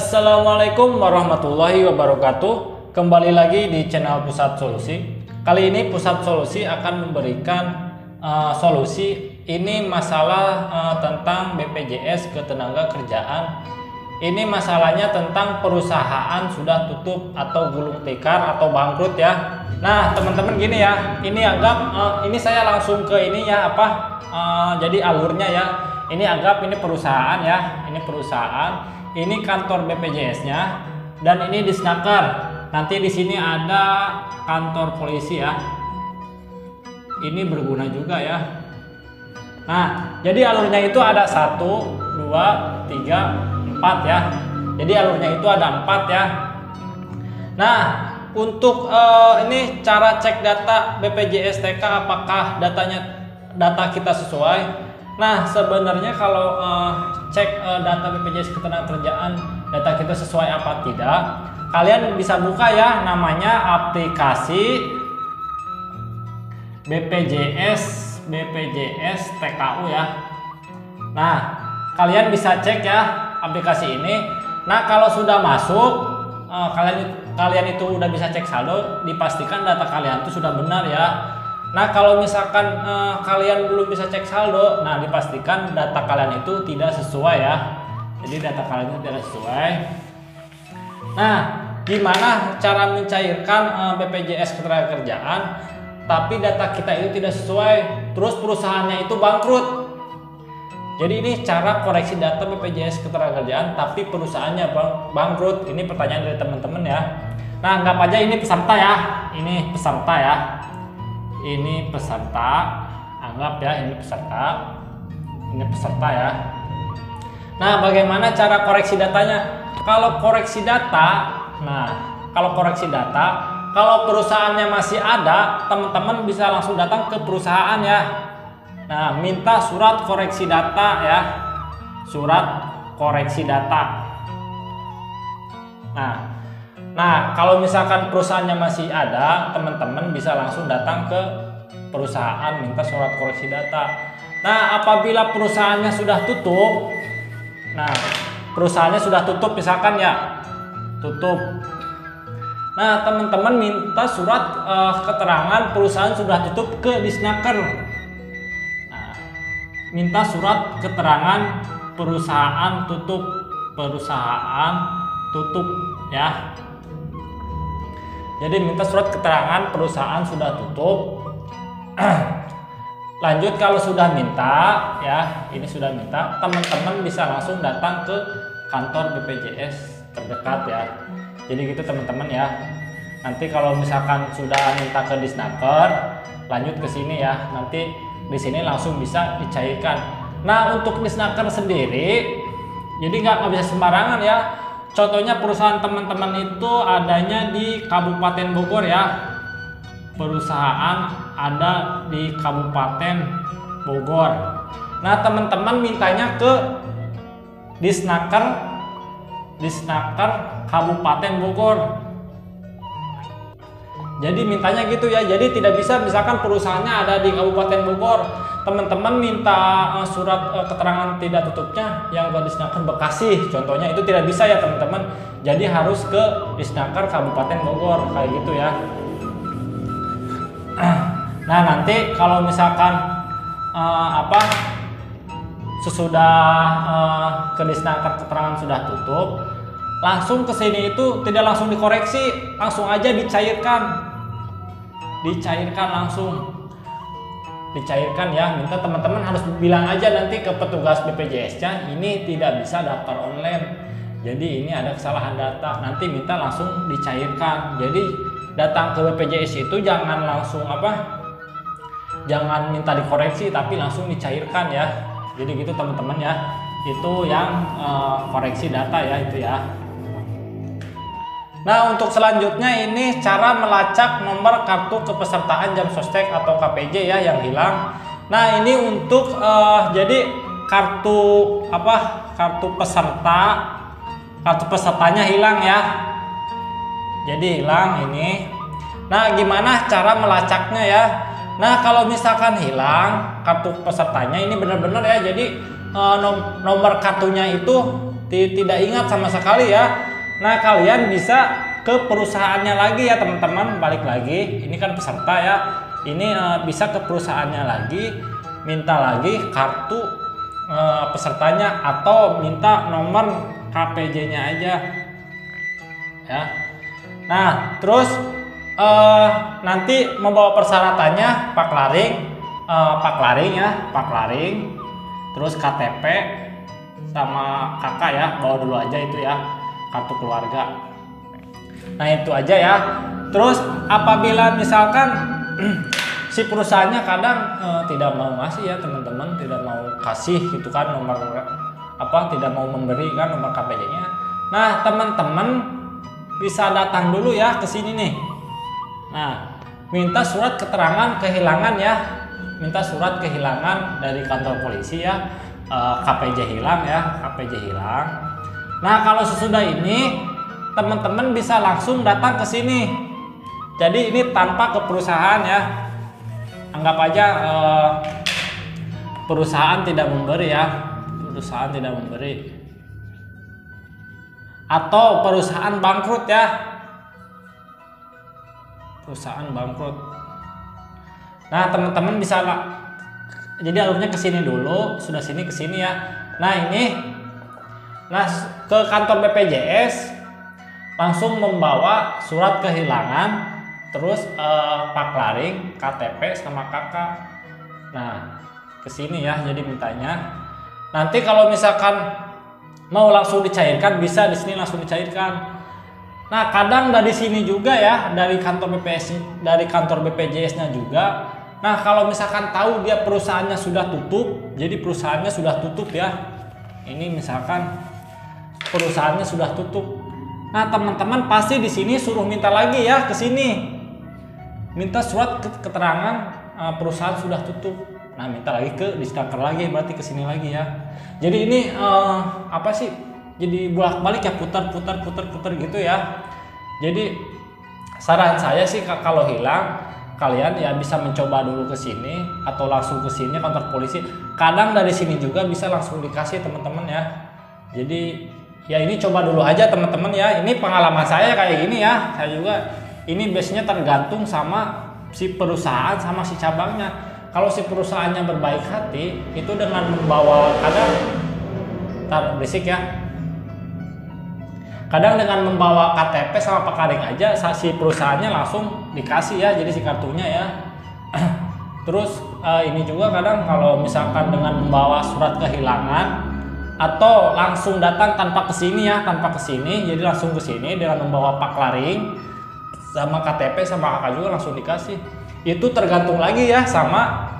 Assalamualaikum warahmatullahi wabarakatuh. Kembali lagi di channel Pusat Solusi. Kali ini Pusat Solusi akan memberikan solusi. Ini masalah tentang BPJS Ketenagakerjaan. Ini masalahnya tentang perusahaan sudah tutup atau gulung tikar atau bangkrut ya. Nah teman-teman gini ya. Ini anggap ini saya langsung ke ini ya jadi alurnya ya. Ini anggap ini perusahaan ya. Ini perusahaan. Ini kantor BPJS-nya dan ini Disnaker. Nanti di sini ada kantor polisi ya. Ini berguna juga ya. Nah, jadi alurnya itu ada 1, 2, 3, 4 ya. Jadi alurnya itu ada 4 ya. Nah, untuk ini cara cek data BPJS TK apakah data kita sesuai. Nah, sebenarnya kalau cek data BPJS Ketenagakerjaan data kita sesuai apa tidak, kalian bisa buka ya namanya aplikasi BPJS TKU ya. Nah, kalian bisa cek ya aplikasi ini. Nah, kalau sudah masuk kalian itu udah bisa cek saldo, dipastikan data kalian itu sudah benar ya. Nah, kalau misalkan kalian belum bisa cek saldo, nah dipastikan data kalian itu tidak sesuai ya. Jadi data kalian itu tidak sesuai. Nah, gimana cara mencairkan BPJS Ketenagakerjaan tapi data kita itu tidak sesuai, terus perusahaannya itu bangkrut. Jadi ini cara koreksi data BPJS Ketenagakerjaan tapi perusahaannya bangkrut. Ini pertanyaan dari teman-teman ya. Nah, anggap aja ini peserta ya. Ini peserta ya. Ini peserta, anggap ya ini peserta ya. Nah, bagaimana cara koreksi datanya? Kalau koreksi data, kalau perusahaannya masih ada, teman-teman bisa langsung datang ke perusahaan ya. Nah, minta surat koreksi data ya, surat koreksi data. Nah, kalau misalkan perusahaannya masih ada, teman-teman bisa langsung datang ke perusahaan minta surat koreksi data. Nah, apabila perusahaannya sudah tutup, misalkan ya, tutup. Nah, teman-teman minta surat keterangan perusahaan sudah tutup ke Disnaker. Nah, minta surat keterangan perusahaan tutup ya. Jadi minta surat keterangan perusahaan sudah tutup. Lanjut, kalau sudah minta ya, ini sudah minta, teman-teman bisa langsung datang ke kantor BPJS terdekat ya. Jadi gitu teman-teman ya. Nanti kalau misalkan sudah minta ke Disnaker, lanjut ke sini ya. Nanti di sini langsung bisa dicairkan. Nah, untuk Disnaker sendiri, jadi nggak bisa sembarangan ya. Contohnya perusahaan teman-teman itu adanya di Kabupaten Bogor ya. Perusahaan ada di Kabupaten Bogor. Nah, teman-teman mintanya ke Disnaker Kabupaten Bogor. Jadi mintanya gitu ya. Jadi tidak bisa misalkan perusahaannya ada di Kabupaten Bogor, teman-teman minta surat keterangan tidak tutupnya yang ke Disnaker Bekasi contohnya, itu tidak bisa ya teman-teman. Jadi harus ke Disnaker Kabupaten Bogor kayak gitu ya. Nah, nanti kalau misalkan sesudah ke Disnaker keterangan sudah tutup, langsung ke sini itu tidak langsung dikoreksi, langsung aja dicairkan ya. Minta teman-teman harus bilang aja nanti ke petugas BPJS-nya ini tidak bisa daftar online, jadi ini ada kesalahan data, nanti minta langsung dicairkan. Jadi datang ke BPJS itu jangan langsung jangan minta dikoreksi tapi langsung dicairkan ya. Jadi gitu teman-teman ya. Itu yang koreksi data ya itu ya. Nah, untuk selanjutnya ini cara melacak nomor kartu kepesertaan jam sostek atau KPJ ya yang hilang. Nah, ini untuk jadi kartu pesertanya hilang ya. Jadi hilang ini. Nah, gimana cara melacaknya ya? Nah, kalau misalkan hilang kartu pesertanya ini benar-benar ya. Jadi nomor kartunya itu tidak ingat sama sekali ya. Nah, kalian bisa ke perusahaannya lagi ya teman-teman, balik lagi. Ini kan peserta ya. Ini bisa ke perusahaannya lagi, minta lagi kartu pesertanya atau minta nomor KPJ-nya aja ya. Nah, terus nanti membawa persyaratannya Pak Laring, terus KTP sama kakak ya, bawa dulu aja itu ya, kartu keluarga. Nah, itu aja ya. Terus apabila misalkan si perusahaannya kadang tidak mau ngasih ya teman-teman, tidak mau kasih gitu kan nomor tidak mau memberi kan nomor KPJ-nya. Nah, teman-teman bisa datang dulu ya ke sini nih. Nah, minta surat keterangan kehilangan ya. Minta surat kehilangan dari kantor polisi ya. KPJ hilang ya, KPJ hilang. Nah, kalau sesudah ini teman-teman bisa langsung datang ke sini. Jadi ini tanpa ke perusahaan ya. Anggap aja perusahaan tidak memberi ya. Perusahaan tidak memberi. Atau perusahaan bangkrut ya. Perusahaan bangkrut. Nah, teman-teman bisa jadi alurnya ke sini dulu, sudah sini ke sini ya. Nah, ini ke kantor BPJS langsung membawa surat kehilangan, terus Pak Laring, KTP sama kakak. Nah, ke sini ya, jadi mintanya. Nanti kalau misalkan mau langsung dicairkan bisa di sini langsung dicairkan. Nah, kadang dari sini juga ya, dari kantor BPJS-nya juga. Nah, kalau misalkan tahu dia perusahaannya sudah tutup, jadi perusahaannya sudah tutup ya. Ini misalkan perusahaannya sudah tutup. Nah, teman-teman pasti di sini suruh minta lagi ya ke sini. Minta surat keterangan perusahaan sudah tutup. Nah, minta lagi di distanker lagi, berarti ke sini lagi ya. Jadi ini jadi bolak-balik ya, putar gitu ya. Jadi saran saya sih kalau hilang kalian ya bisa mencoba dulu ke sini atau langsung ke sini kantor polisi. Kadang dari sini juga bisa langsung dikasih teman-teman ya. Jadi ya ini coba dulu aja teman-teman ya. Ini pengalaman saya kayak gini ya. Saya juga ini biasanya tergantung sama si perusahaan sama si cabangnya. Kalau si perusahaannya berbaik hati itu dengan membawa berisik ya. Kadang dengan membawa KTP sama Pak Laring aja si perusahaannya langsung dikasih ya, jadi si kartunya ya. Terus ini juga kadang kalau misalkan dengan membawa surat kehilangan atau langsung datang tanpa kesini ya, jadi langsung ke sini dengan membawa Pak Laring sama KTP sama kakak juga langsung dikasih. Itu tergantung lagi ya sama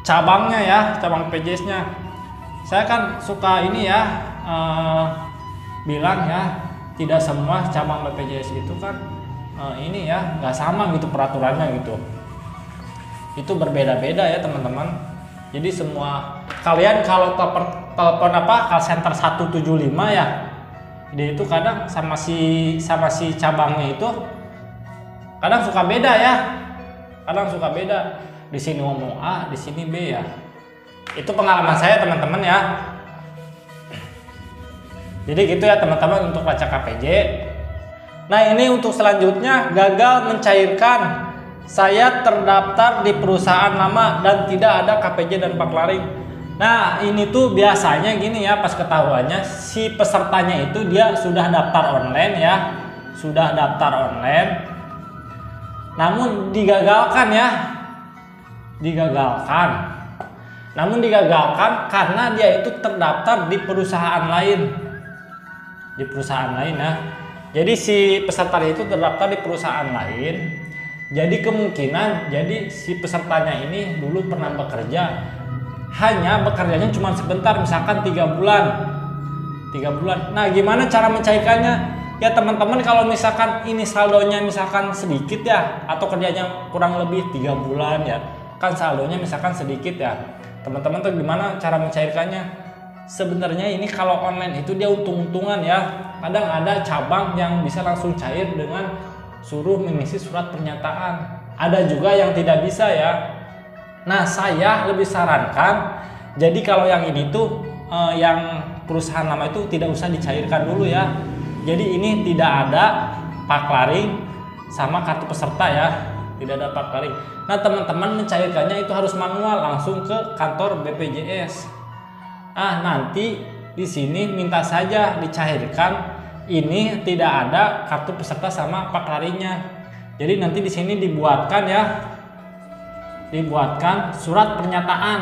cabangnya ya, cabang BPJS-nya. Saya kan suka ini ya bilang ya, tidak semua cabang BPJS itu kan ini ya nggak sama gitu peraturannya gitu. Itu berbeda-beda ya teman-teman. Jadi semua kalian kalau telepon call center 175 ya, dia itu kadang sama si cabangnya itu kadang suka beda ya. Kadang suka beda. Di sini ngomong A, di sini B ya. Itu pengalaman saya teman-teman ya. Jadi gitu ya teman-teman untuk lacak KPJ. Nah, ini untuk selanjutnya gagal mencairkan. Saya terdaftar di perusahaan lama dan tidak ada KPJ dan Pak Laring. Nah, ini tuh biasanya gini ya, pas ketahuannya si pesertanya itu dia sudah daftar online ya. Sudah daftar online. Namun digagalkan ya. Namun digagalkan karena dia itu terdaftar di perusahaan lain. Ya. Jadi si peserta itu terdaftar di perusahaan lain. Jadi kemungkinan si pesertanya ini dulu pernah bekerja. Hanya bekerjanya cuma sebentar, misalkan 3 bulan. Nah, gimana cara mencairkannya? Ya teman-teman, kalau misalkan ini saldonya misalkan sedikit ya, atau kerjanya kurang lebih 3 bulan ya, kan saldonya misalkan sedikit ya. Teman-teman tuh gimana cara mencairkannya? Sebenarnya ini kalau online itu dia untung-untungan ya. Kadang ada cabang yang bisa langsung cair dengan suruh mengisi surat pernyataan. Ada juga yang tidak bisa ya. Nah, saya lebih sarankan, jadi kalau yang ini tuh yang perusahaan lama itu tidak usah dicairkan dulu ya. Jadi ini tidak ada paklaring sama kartu peserta ya, tidak ada paklaring. Nah teman-teman mencairkannya itu harus manual, langsung ke kantor BPJS. Nanti di sini minta saja dicairkan, ini tidak ada kartu peserta sama paklaringnya. Jadi nanti di sini dibuatkan ya, dibuatkan surat pernyataan.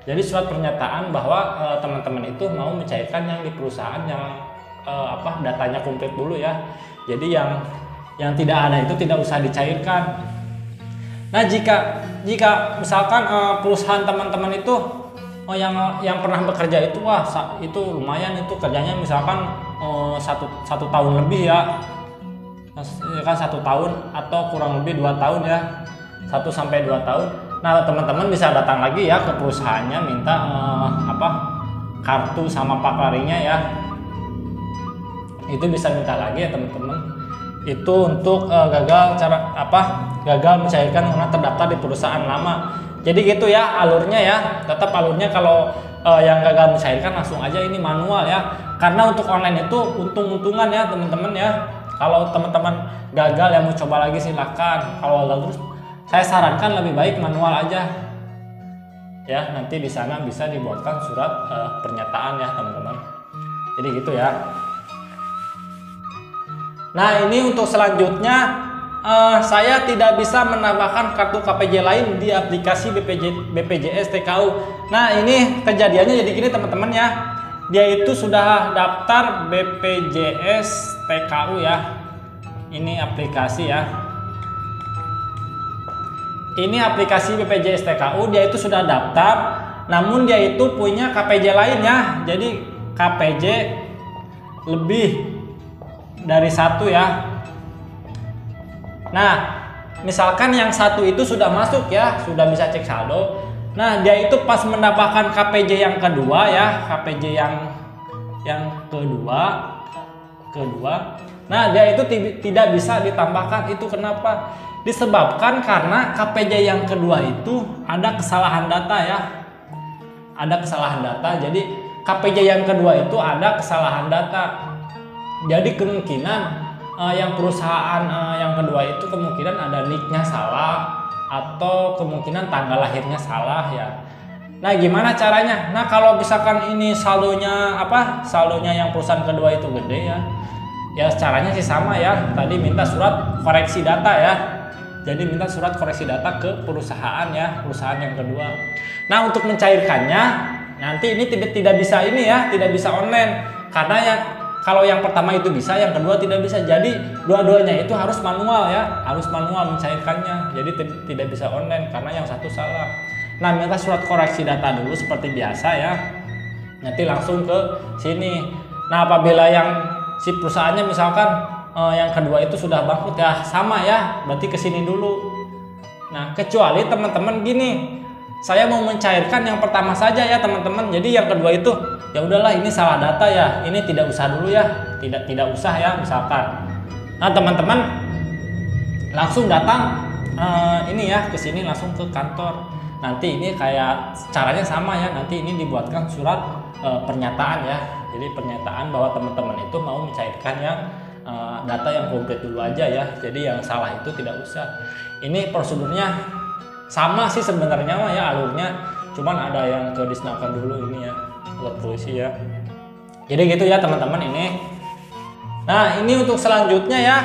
Jadi surat pernyataan bahwa teman-teman itu mau mencairkan yang di perusahaan yang datanya komplit dulu ya. Jadi yang tidak ada itu tidak usah dicairkan. Nah jika misalkan perusahaan teman-teman itu yang pernah bekerja itu itu lumayan, itu kerjanya misalkan satu tahun lebih ya kan, 1 tahun atau kurang lebih 2 tahun ya, 1 sampai 2 tahun. Nah teman-teman bisa datang lagi ya ke perusahaannya, minta kartu sama paklaringnya ya, itu bisa minta lagi ya teman-teman. Itu untuk gagal mencairkan karena terdaftar di perusahaan lama. Jadi gitu ya alurnya ya, tetap alurnya kalau yang gagal mencairkan langsung aja ini manual ya, karena untuk online itu untung-untungan ya teman-teman ya. Kalau teman-teman gagal yang mau coba lagi silahkan, kalau gagal terus saya sarankan lebih baik manual aja ya, nanti di sana bisa dibuatkan surat pernyataan ya teman-teman. Jadi gitu ya. Nah ini untuk selanjutnya saya tidak bisa menambahkan kartu KPJ lain di aplikasi BPJS TKU. Nah ini kejadiannya jadi gini teman-teman ya, dia itu sudah daftar BPJS TKU ya, ini aplikasi ya, ini aplikasi BPJS TKU, dia itu sudah daftar, namun dia itu punya KPJ lain ya, jadi KPJ lebih dari 1 ya. Nah misalkan yang 1 itu sudah masuk ya, sudah bisa cek saldo. Nah dia itu pas mendapatkan KPJ yang kedua ya, KPJ yang kedua, nah dia itu tidak bisa ditambahkan. Itu kenapa? Disebabkan karena KPJ yang kedua itu ada kesalahan data ya, ada kesalahan data. Jadi KPJ yang kedua itu ada kesalahan data. Jadi kemungkinan yang perusahaan yang kedua itu kemungkinan ada nicknya salah atau kemungkinan tanggal lahirnya salah ya. Nah gimana caranya? Nah kalau misalkan ini saldonya yang perusahaan kedua itu gede ya caranya sih sama ya. Tadi minta surat koreksi data ya. Jadi minta surat koreksi data ke perusahaan ya, perusahaan yang kedua. Nah untuk mencairkannya nanti ini tidak bisa tidak bisa online, karena kalau yang pertama itu bisa, yang kedua tidak bisa. Jadi dua-duanya itu harus manual ya, harus manual mencairkannya. Jadi tidak bisa online karena yang satu salah. Nah minta surat koreksi data dulu seperti biasa ya, nanti langsung ke sini. Nah apabila yang si perusahaannya misalkan yang kedua itu sudah bangkrut ya, sama ya, berarti ke sini dulu. Nah kecuali teman-teman gini, saya mau mencairkan yang pertama saja ya teman-teman. Jadi yang kedua itu ya udahlah ini salah data ya, ini tidak usah dulu ya, tidak usah ya misalkan. Nah teman-teman langsung datang ini ya ke sini, langsung ke kantor. Nanti ini kayak caranya sama ya, nanti ini dibuatkan surat pernyataan ya. Jadi pernyataan bahwa teman-teman itu mau mencairkan yang data yang komplit dulu aja ya. Jadi yang salah itu tidak usah. Ini prosedurnya sama sih sebenarnya mah ya alurnya, cuman ada yang ke disnaker dulu ini ya, ke polisi ya. Jadi gitu ya teman-teman ini. Nah ini untuk selanjutnya ya,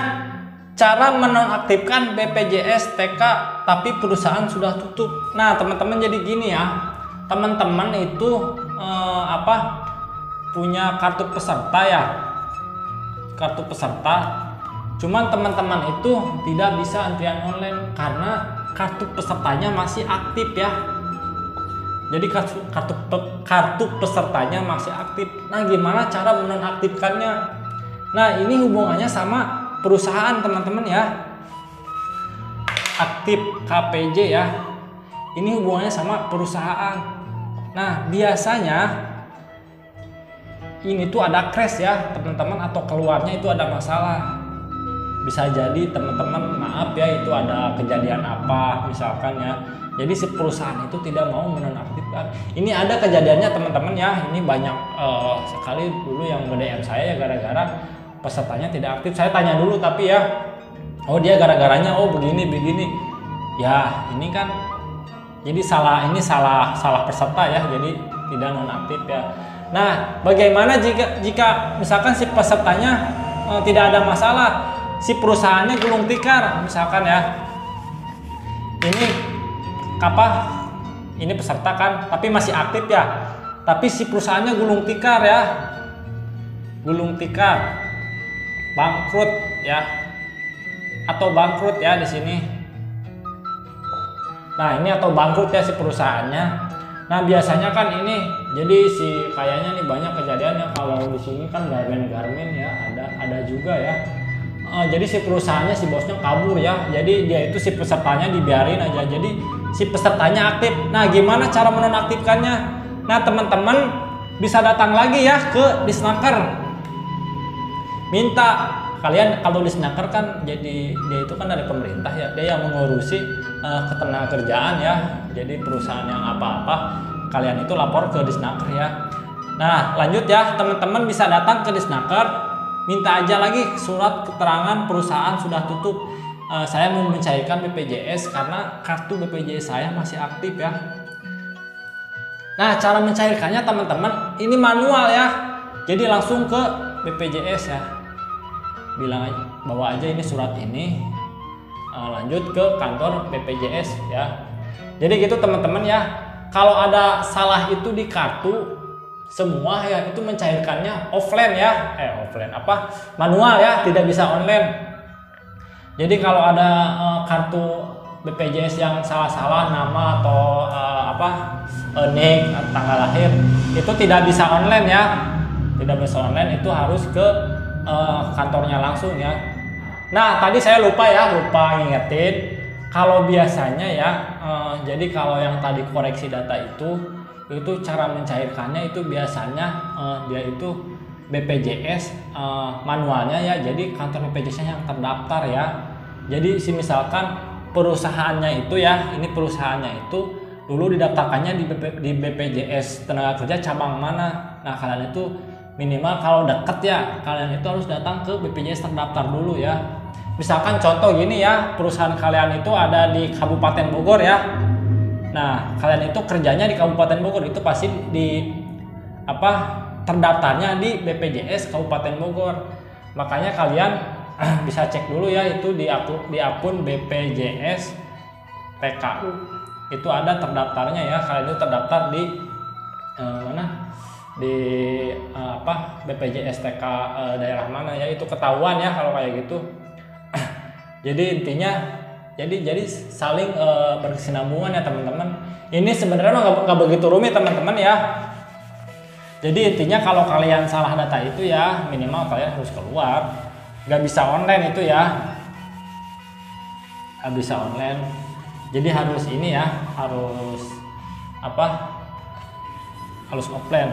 cara menonaktifkan BPJS TK tapi perusahaan sudah tutup. Nah teman-teman jadi gini ya, teman-teman itu punya kartu peserta ya, kartu peserta. Cuman teman-teman itu tidak bisa antrian online karena kartu pesertanya masih aktif ya. Jadi kartu pesertanya masih aktif. Nah gimana cara menonaktifkannya? Nah ini hubungannya sama perusahaan teman-teman ya, aktif KPJ ya, ini hubungannya sama perusahaan. Nah biasanya ini tuh ada crash ya teman-teman, atau keluarnya itu ada masalah. bisa jadi teman-teman maaf ya itu ada kejadian apa misalkan ya, jadi si perusahaan itu tidak mau menonaktifkan. Ini ada kejadiannya teman-teman ya, ini banyak sekali dulu yang nge-DM saya ya gara-gara pesertanya tidak aktif. Saya tanya dulu tapi ya, oh dia gara-garanya oh begini ya, ini kan jadi salah peserta ya, jadi tidak nonaktif ya. Nah, bagaimana jika misalkan si pesertanya tidak ada masalah, si perusahaannya gulung tikar misalkan ya. Ini peserta kan tapi masih aktif ya. Tapi si perusahaannya gulung tikar ya. Gulung tikar. Bangkrut ya. Atau bangkrut ya di sini. Nah, ini atau bangkrut ya si perusahaannya. Nah, biasanya kan ini jadi kayaknya nih banyak kejadian ya, kalau di sini kan garmen ya, ada juga ya. Jadi si perusahaannya, si bosnya kabur ya. Jadi dia itu si pesertanya dibiarin aja. Jadi si pesertanya aktif. Nah, gimana cara menonaktifkannya? Nah, teman-teman bisa datang lagi ya ke Disnaker. Minta kalian, kalau Disnaker kan jadi dia itu kan dari pemerintah ya, dia yang mengurusi ketenagakerjaan ya. Jadi perusahaan yang apa-apa kalian itu lapor ke Disnaker ya. Nah, lanjut ya, teman-teman bisa datang ke Disnaker, minta aja lagi surat keterangan perusahaan sudah tutup. Saya mau mencairkan BPJS karena kartu BPJS saya masih aktif ya. Nah, cara mencairkannya teman-teman ini manual ya. Jadi langsung ke BPJS ya. Bilang aja, bawa aja ini surat ini, lanjut ke kantor BPJS ya. Jadi gitu teman-teman ya. Kalau ada salah itu di kartu semua ya, itu mencairkannya offline ya. Manual ya, tidak bisa online. Jadi kalau ada kartu BPJS yang salah-salah nama atau nik, tanggal lahir, itu tidak bisa online ya. Tidak bisa online, itu harus ke kantornya langsung ya. Nah, tadi saya lupa ngingetin kalau biasanya ya, jadi kalau yang tadi koreksi data itu cara mencairkannya itu biasanya dia itu BPJS manualnya ya. Jadi kantor BPJS-nya yang terdaftar ya. Jadi misalkan perusahaannya itu ya, ini perusahaannya itu dulu didaftarkannya di BPJS Tenaga Kerja cabang mana. Nah, kalian itu minimal kalau deket ya, kalian itu harus datang ke BPJS terdaftar dulu ya. Misalkan contoh gini ya, perusahaan kalian itu ada di Kabupaten Bogor ya. Nah, kalian itu kerjanya di Kabupaten Bogor, itu pasti terdaftarnya di BPJS Kabupaten Bogor. Makanya kalian bisa cek dulu ya, itu di akun BPJS TKU. Itu ada terdaftarnya ya, kalian itu terdaftar di BPJS TK daerah mana ya, itu ketahuan ya kalau kayak gitu. Jadi intinya jadi saling berkesinambungan ya teman-teman. Ini sebenarnya nggak begitu rumit teman-teman ya. Jadi intinya kalau kalian salah data itu ya minimal kalian harus keluar. Nggak bisa online itu ya. Nggak bisa online. Jadi harus ini ya, harus offline.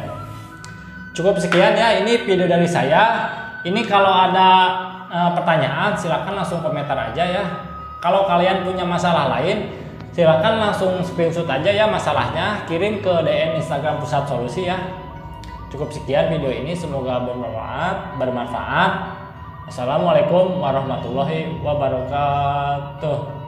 Cukup sekian ya, ini video dari saya. Ini kalau ada pertanyaan silakan langsung komentar aja ya. Kalau kalian punya masalah lain silakan langsung screenshot aja ya masalahnya, kirim ke DM Instagram Pusat Solusi ya. Cukup sekian video ini, semoga bermanfaat. Assalamualaikum warahmatullahi wabarakatuh.